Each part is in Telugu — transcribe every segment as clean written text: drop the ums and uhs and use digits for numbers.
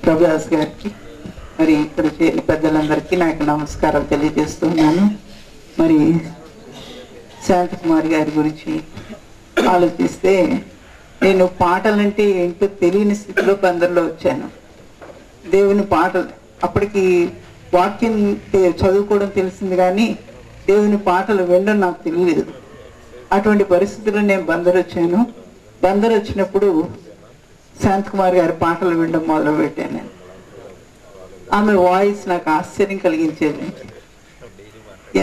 ప్రభుదాస్ గారికి, మరి ఇక్కడ చేరిన పెద్దలందరికీ నాకు నమస్కారాలు తెలియజేస్తున్నాను. మరి శాంతకుమారి గారి గురించి ఆలోచిస్తే నేను పాటలంటే ఏంటో తెలియని స్థితిలో అందరిలో వచ్చాను. దేవుని పాటలు అప్పటికి వాక్యం చదువుకోవడం తెలిసింది కానీ దేవుని పాటలు వినడం నాకు తెలియలేదు. అటువంటి పరిస్థితుల్లో నేను బందరు వచ్చాను. బందరు వచ్చినప్పుడు శాంతకుమారి గారి పాటలు వినడం మొదలుపెట్టాను. నేను ఆమె వాయిస్ నాకు ఆశ్చర్యం కలిగించేది.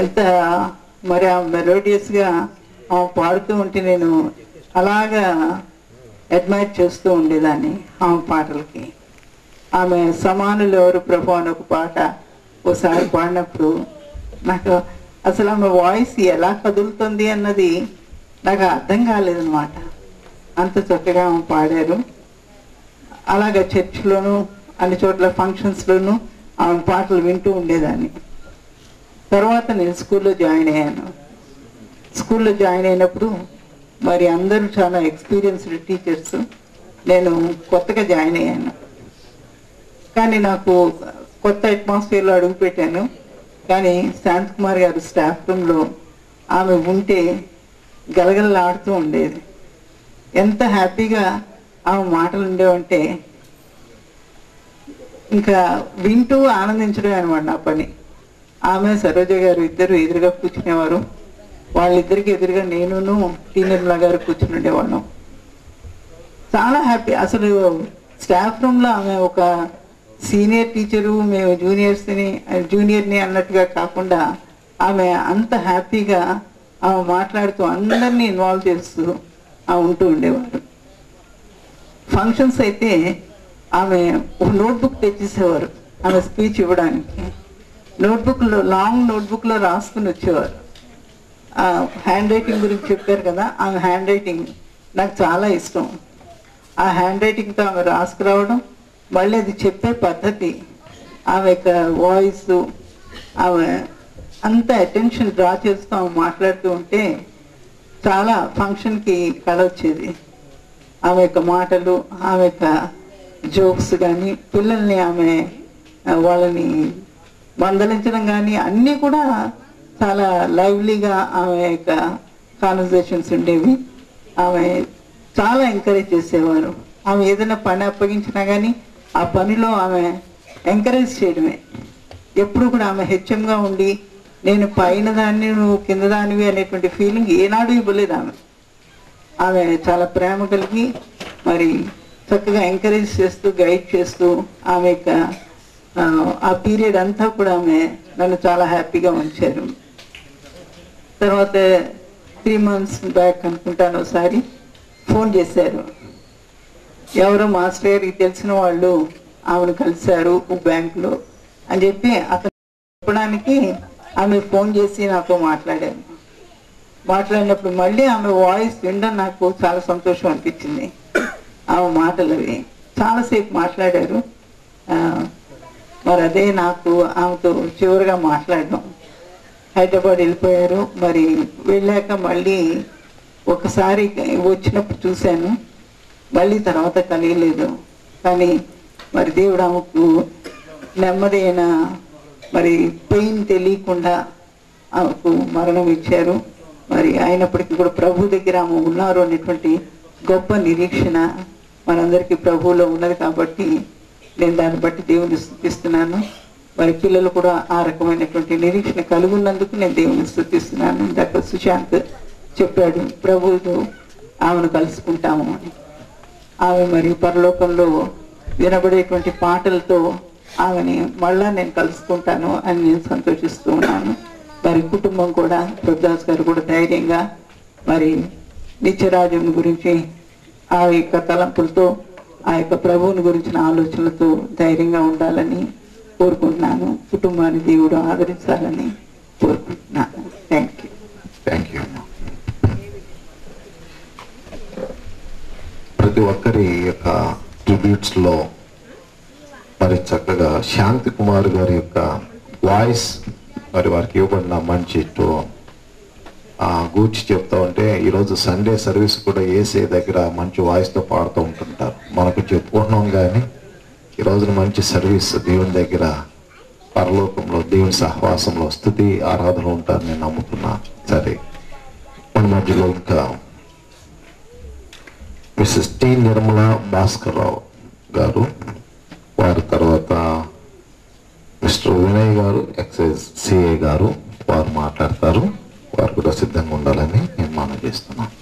ఎంత మరి ఆ మెలోడియస్గా ఆమె పాడుతూ ఉంటే నేను అలాగా అడ్మైర్ చేస్తూ ఉండేదాన్ని ఆమె పాటలకి. ఆమె సమానులు ఎవరు ప్రభు అని ఒక పాట ఒకసారి పాడినప్పుడు నాకు అసలు ఆమె వాయిస్ ఎలా కదులుతుంది అన్నది నాకు అర్థం కాలేదన్నమాట. అంత చక్కగా ఆమె పాడారు. అలాగే చర్చ్లోనూ అన్ని చోట్ల ఫంక్షన్స్లోనూ ఆమె పాటలు వింటూ ఉండేదాన్ని. తర్వాత నేను స్కూల్లో జాయిన్ అయ్యాను. స్కూల్లో జాయిన్ అయినప్పుడు మరి అందరూ చాలా ఎక్స్పీరియన్స్డ్ టీచర్స్, నేను కొత్తగా జాయిన్ అయ్యాను. కానీ నాకు కొత్త అట్మాస్ఫియర్లో అడుగుపెట్టాను. కానీ శాంతకుమారి గారు స్టాఫ్ రూమ్లో ఆమె ఉంటే గలగలలాడుతూ ఉండేది. ఎంత హ్యాపీగా ఆమె మాటలు ఉండేవంటే ఇంకా వింటూ ఆనందించడమే అనమాట నా పని. ఆమె సరోజ గారు ఇద్దరు ఎదురుగా కూర్చునేవారు. వాళ్ళిద్దరికి ఎదురుగా నేనును టీ నిర్మలా గారు కూర్చుని ఉండేవాళ్ళం. చాలా హ్యాపీ. అసలు స్టాఫ్ రూమ్లో ఆమె ఒక సీనియర్ టీచరు, మేము జూనియర్ని అన్నట్టుగా కాకుండా ఆమె అంత హ్యాపీగా ఆమె మాట్లాడుతూ అందరినీ ఇన్వాల్వ్ చేస్తూ ఉంటూ ఉండేవారు. ఫంక్షన్స్ అయితే ఆమె ఒక నోట్బుక్ తెచ్చేసేవారు ఆమె స్పీచ్ ఇవ్వడానికి. లాంగ్ నోట్బుక్లో రాసుకుని వచ్చేవారు. హ్యాండ్ రైటింగ్ గురించి చెప్పారు కదా, ఆమె హ్యాండ్ రైటింగ్ నాకు చాలా ఇష్టం. ఆ హ్యాండ్ రైటింగ్తో ఆమె రాసుకురావడం, మళ్ళీ అది చెప్పే పద్ధతి, ఆమె యొక్క వాయిస్, ఆమె అంత అటెన్షన్ డ్రా చేస్తూ ఆమె మాట్లాడుతూ ఉంటే చాలా ఫంక్షన్కి కళ వచ్చేది. ఆమె యొక్క మాటలు, ఆమె యొక్క జోక్స్ కానీ, పిల్లల్ని ఆమె వాళ్ళని మందలించడం కానీ అన్నీ కూడా చాలా లైవ్లీగా ఆమె యొక్క కాన్వర్జేషన్స్ ఉండేవి. ఆమె చాలా ఎంకరేజ్ చేసేవారు. ఆమె ఏదైనా పని అప్పగించినా కానీ ఆ పనిలో ఆమె ఎంకరేజ్ చేయడమే. ఎప్పుడు కూడా ఆమె హెచ్ఎంగా ఉండి నేను పైన దాన్ని నువ్వు కింద దానివి అనేటువంటి ఫీలింగ్ ఏనాడు ఇవ్వలేదు. ఆమె చాలా ప్రేమ కలిగి మరి చక్కగా ఎంకరేజ్ చేస్తూ గైడ్ చేస్తూ ఆమె యొక్క ఆ పీరియడ్ అంతా కూడా ఆమె నన్ను చాలా హ్యాపీగా ఉంచారు. తర్వాత 3 months బ్యాక్ అనుకుంటాను ఒకసారి ఫోన్ చేశారు. ఎవరో మాస్టర్ గారికి తెలిసిన వాళ్ళు ఆమెను కలిశారు బ్యాంకులో అని చెప్పి అతను చెప్పడానికి ఆమె ఫోన్ చేసి నాతో మాట్లాడినప్పుడు మళ్ళీ ఆమె వాయిస్ వినడం నాకు చాలా సంతోషం అనిపించింది. ఆమె మాటలు అవి చాలాసేపు మాట్లాడారు. మరి అదే నాకు ఆమెతో చివరిగా మాట్లాడడం. హైదరాబాద్ వెళ్ళిపోయారు. మరి వెళ్ళాక మళ్ళీ ఒకసారి వచ్చినప్పుడు చూశాను, మళ్ళీ తర్వాత కలిగలేదు. కానీ మరి దేవుడు ఆమెకు నెమ్మదైన మరి పెయిన్ తెలియకుండా ఆమెకు మరణం ఇచ్చారు. మరి అయినప్పటికీ కూడా ప్రభు దగ్గర ఆమె ఉన్నారు అనేటువంటి గొప్ప నిరీక్షణ మనందరికీ ప్రభువులో ఉన్నది. కాబట్టి నేను దాన్ని బట్టి దేవుని స్తుతిస్తున్నాను. మరి పిల్లలు కూడా ఆ రకమైనటువంటి నిరీక్షణ కలిగి ఉన్నందుకు నేను దేవుని స్తుతిస్తున్నాను. డాక్టర్ సుశాంత్ చెప్పాడు ప్రభువుతో ఆమెను కలుసుకుంటాము అని. ఆమె మరి పరలోకంలో వినబడేటువంటి పాటలతో ఆమెని మళ్ళా నేను కలుసుకుంటాను అని నేను సంతోషిస్తూ ఉన్నాను. మరి కుటుంబం కూడా ప్రభుదాస్ గారు కూడా ధైర్యంగా మరి నిత్యరాజ్యం గురించి ఆ యొక్క తలంపులతో ఆ యొక్క ప్రభువుని గురించిన ఆలోచనలతో ధైర్యంగా ఉండాలని కోరుకుంటున్నాను. కుటుంబాన్ని దేవుడు ఆదరించాలని కోరుకుంటున్నాను. Thank you. ప్రతి ఒక్కరి యొక్క ట్రిబ్యూట్స్లో మరి చక్కగా శాంతి కుమార్ గారి యొక్క వాయిస్ మరి వారికి ఇవ్వబడిన మంచి గూర్చి చెప్తా ఉంటే ఈరోజు సండే సర్వీస్ కూడా ఏసే దగ్గర మంచి వాయిస్తో పాడుతూ ఉంటుంటారు. మనకు చెప్పుకుంటున్నాం కానీ ఈ రోజున మంచి సర్వీస్ దేవుని దగ్గర పరలోకంలో దేవుని సహవాసంలో స్తుతి ఆరాధన ఉంటారని నేను నమ్ముతున్నా. సరే, మన మధ్యలో ఇంకా మిస్సెస్ టి నిర్మల భాస్కర్ రావు గారు, వారి తర్వాత మిస్టర్ వినయ్ గారు, ఎక్సైజ్ సిఏ గారు, వారు మాట్లాడతారు. వారు కూడా సిద్ధంగా ఉండాలని నేను మనవి చేస్తున్నాను.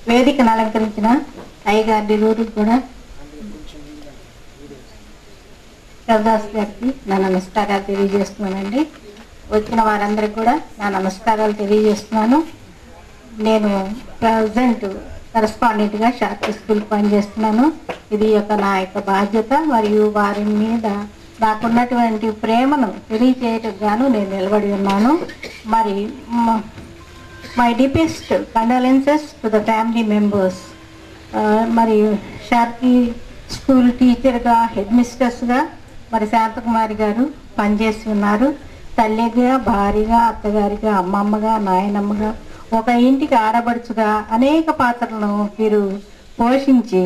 వేదికను అలంకరించిన అయ్యగారి రూరుకు కూడా శివదాస్ గారికి నా నమస్కారాలు తెలియజేస్తున్నానండి. వచ్చిన వారందరికీ కూడా నా నమస్కారాలు తెలియజేస్తున్నాను. నేను ప్రజెంట్ కరస్పాండెంట్గా షార్ట్ స్కూల్ పనిచేస్తున్నాను. ఇది నా యొక్క బాధ్యత. మరియు వారి మీద నాకున్నటువంటి ప్రేమను తెలియచేయటం గాను నేను నిలబడి ఉన్నాను. మరి my deepest condolences to the family members. మరి షార్కీ స్కూల్ టీచర్గా, హెడ్ మిస్టర్స్గా మరి శాంతకుమారి గారు పనిచేసి ఉన్నారు. తల్లిగా, భార్యగా, అత్తగారిగా, అమ్మమ్మగా, నాయనమ్మగా, ఒక ఇంటికి ఆడబడుచుగా అనేక పాత్రలను వీరు పోషించి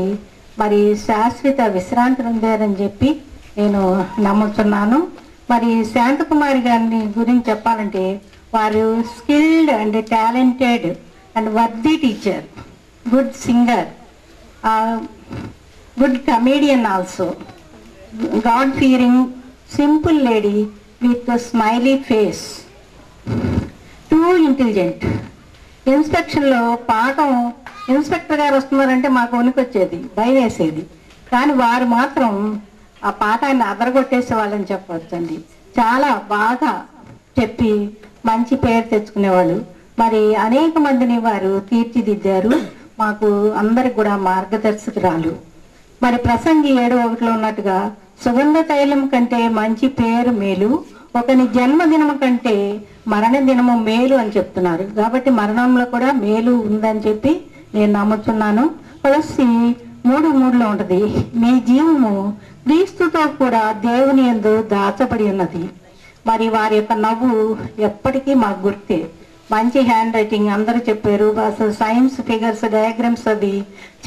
మరి శాశ్వత విశ్రాంతి పొందారని చెప్పి నేను నమ్ముతున్నాను. మరి శాంతకుమారి గారిని గురించి చెప్పాలంటే వారు skilled and talented and worthy teacher, good singer, good comedian also, god fearing, simple lady with smiley face, too intelligent. ఇన్స్పెక్షన్లో పాఠం ఇన్స్పెక్టర్ గారు వస్తున్నారంటే మాకు వణుకొచ్చేది, భయం వేసేది. కానీ వారు మాత్రం ఆ పాఠాన్ని అదరగొట్టేసే వాళ్ళని చెప్పవచ్చండి. చాలా బాగా చెప్పి మంచి పేరు తెచ్చుకునేవాళ్ళు. మరి అనేక మందిని వారు తీర్చిదిద్దారు. మాకు అందరికి కూడా మార్గదర్శకురాలు. మరి ప్రసంగి 7:1 ఉన్నట్టుగా సుగంధ తైలం కంటే మంచి పేరు మేలు, ఒకని జన్మదినం కంటే మరణ దినము మేలు అని చెప్తున్నారు. కాబట్టి మరణంలో కూడా మేలు ఉందని చెప్పి నేను నమ్ముతున్నాను. తులసి 3:3 ఉంటుంది, మీ జీవము క్రీస్తుతో కూడా దేవుని యందు దాచబడి ఉన్నది. మరి వారి యొక్క నవ్వు ఎప్పటికీ మాకు గుర్తే. మంచి హ్యాండ్ రైటింగ్ అందరూ చెప్పారు. అసలు సైన్స్ ఫిగర్స్, డయాగ్రామ్స్ అవి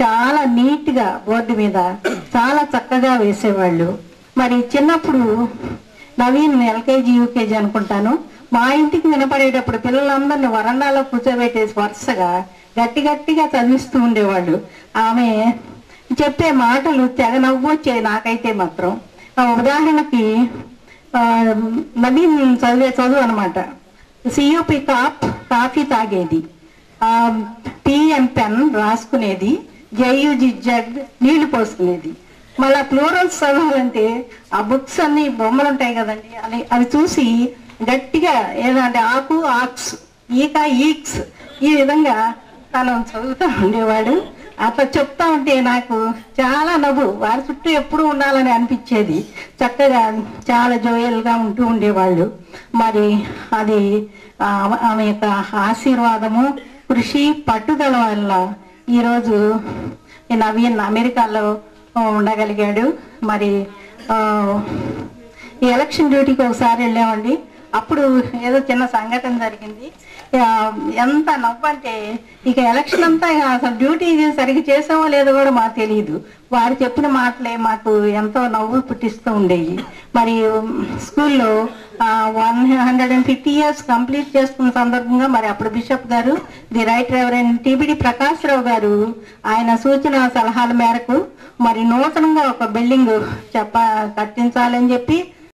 చాలా నీట్గా బోర్డు మీద చాలా చక్కగా వేసేవాళ్ళు. మరి చిన్నప్పుడు నవీన్ ఎల్కేజీ యూకేజీ అనుకుంటాను, మా ఇంటికి వినపడేటప్పుడు పిల్లలందరినీ వరండాలో కూర్చోబెట్టేసి వరుసగా గట్టిగా చదివిస్తూ ఉండేవాళ్ళు. ఆమె చెప్పే మాటలు తెగ నవ్వు వచ్చాయి నాకైతే మాత్రం. ఉదాహరణకి నవీన్ చదివే చదువు అనమాట. సియూపి కాప్ కాఫీ తాగేది, పిఎన్ పెన్ రాసుకునేది, జేయుజి జగ్ నీళ్లు పోసుకునేది. మళ్ళీ ప్లూరల్స్ చదవాలంటే ఆ బుక్స్ అన్ని బొమ్మలు ఉంటాయి కదండి, అవి చూసి గట్టిగా ఏదంటే ఆకు ఆక్స్, ఈక ఈక్స్, ఈ విధంగా తను చదువుతూ ఉండేవాడు. అట్లా చెప్తా ఉంటే నాకు చాలా నవ్వు, వారి చుట్టూ ఎప్పుడు ఉండాలని అనిపించేది. చక్కగా చాలా జోయల్గా ఉంటూ ఉండేవాళ్ళు. మరి అది ఆమె యొక్క ఆశీర్వాదము, కృషి, పట్టుదల వల్ల ఈరోజు నవీన్ అమెరికాలో ఉండగలిగాడు. మరి ఈ ఎలక్షన్ డ్యూటీకి ఒకసారి వెళ్ళామండి. అప్పుడు ఏదో చిన్న సంఘటన జరిగింది. ఎంత నవ్వు అంటే ఇక ఎలక్షన్ అంతా అసలు డ్యూటీ సరిగ్గా చేసామో లేదో కూడా మాకు తెలియదు. వారు చెప్పిన మాటలే మాకు ఎంతో నవ్వు పుట్టిస్తూ ఉండేవి. మరి స్కూల్లో 150 years కంప్లీట్ చేసుకున్న సందర్భంగా మరి అప్పుడు బిషప్ గారు, ది రైట్ రెవరెండ్ టిబిడి ప్రకాశ్రావు గారు ఆయన సూచన సలహాల మేరకు మరి నూతనంగా ఒక బిల్డింగ్ కట్టించాలని చెప్పి